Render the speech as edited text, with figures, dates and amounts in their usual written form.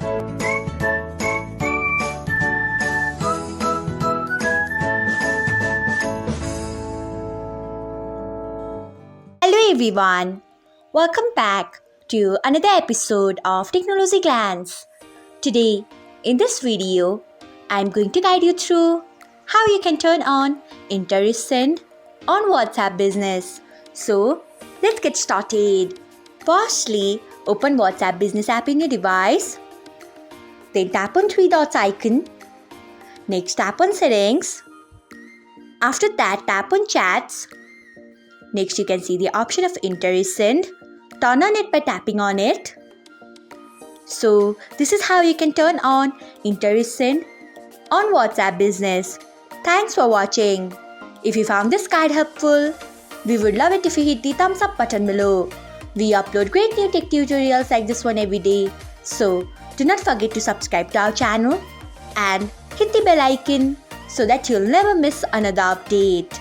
Hello everyone, welcome back to another episode of Technologyglance. Today, in this video, I'm going to guide you through how you can turn on interest send on WhatsApp Business. So, let's get started. Firstly, open WhatsApp Business app in your device. Then tap on three dots icon. Next, tap on settings. After that, tap on chats. Next, you can see the option of interest send. Turn on it by tapping on it. So, this is how you can turn on interest send on WhatsApp Business. Thanks for watching. If you found this guide helpful, we would love it if you hit the thumbs up button below. We upload great new tech tutorials like this one every day. So, do not forget to subscribe to our channel and hit the bell icon so that you'll never miss another update.